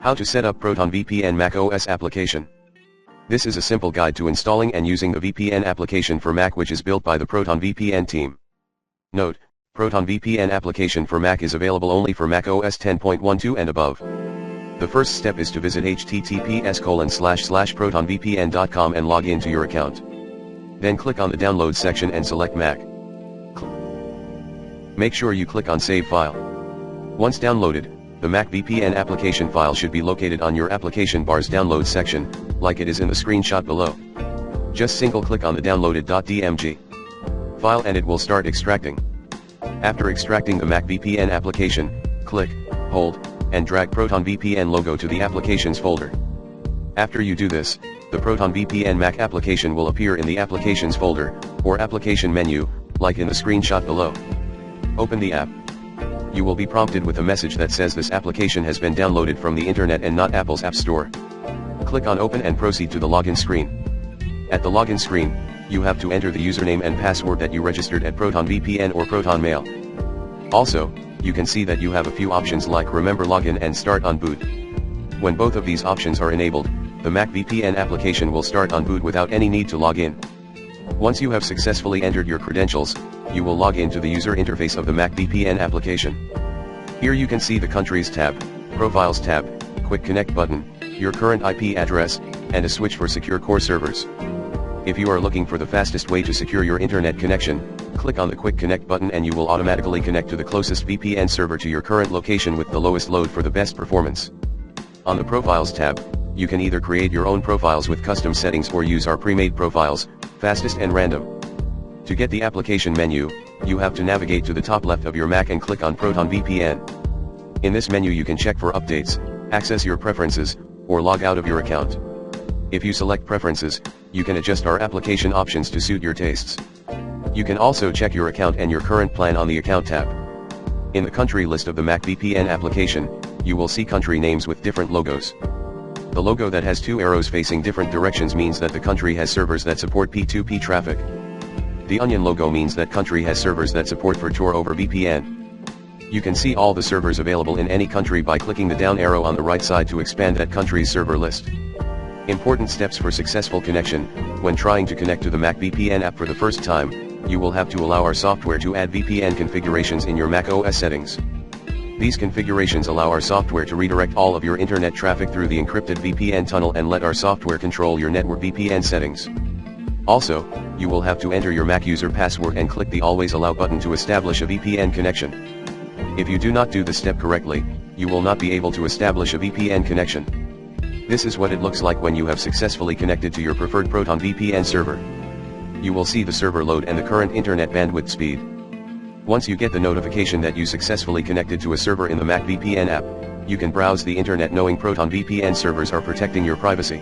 How to set up ProtonVPN macOS application. This is a simple guide to installing and using the VPN application for Mac, which is built by the ProtonVPN team. Note, ProtonVPN application for Mac is available only for macOS 10.12 and above. The first step is to visit https://protonvpn.com and log into your account. Then click on the download section and select Mac. Make sure you click on Save File. Once downloaded, the Mac VPN application file should be located on your application bar's download section, like it is in the screenshot below. Just single click on the downloaded.dmg file and it will start extracting. After extracting the Mac VPN application, click, hold, and drag ProtonVPN logo to the applications folder. After you do this, the ProtonVPN Mac application will appear in the applications folder, or application menu, like in the screenshot below. Open the app. You will be prompted with a message that says this application has been downloaded from the internet and not Apple's App Store. Click on Open and proceed to the login screen. At the login screen, you have to enter the username and password that you registered at ProtonVPN or ProtonMail. Also, you can see that you have a few options like Remember Login and Start on Boot. When both of these options are enabled, the Mac VPN application will start on boot without any need to log in. Once you have successfully entered your credentials, you will log into the user interface of the Mac VPN application. Here you can see the Countries tab, Profiles tab, Quick Connect button, your current IP address, and a switch for secure core servers. If you are looking for the fastest way to secure your internet connection, click on the Quick Connect button and you will automatically connect to the closest VPN server to your current location with the lowest load for the best performance. On the Profiles tab, you can either create your own profiles with custom settings or use our pre-made profiles, fastest and random. To get the application menu, you have to navigate to the top left of your Mac and click on ProtonVPN. In this menu you can check for updates, access your preferences, or log out of your account. If you select preferences, you can adjust our application options to suit your tastes. You can also check your account and your current plan on the Account tab. In the country list of the Mac VPN application, you will see country names with different logos. The logo that has two arrows facing different directions means that the country has servers that support P2P traffic. The onion logo means that country has servers that support for Tor over VPN. You can see all the servers available in any country by clicking the down arrow on the right side to expand that country's server list. Important steps for successful connection. When trying to connect to the Mac VPN app for the first time, you will have to allow our software to add VPN configurations in your macOS settings. These configurations allow our software to redirect all of your internet traffic through the encrypted VPN tunnel and let our software control your network VPN settings. Also, you will have to enter your Mac user password and click the Always Allow button to establish a VPN connection. If you do not do this step correctly, you will not be able to establish a VPN connection. This is what it looks like when you have successfully connected to your preferred ProtonVPN server. You will see the server load and the current internet bandwidth speed. Once you get the notification that you successfully connected to a server in the Mac VPN app, you can browse the internet knowing ProtonVPN servers are protecting your privacy.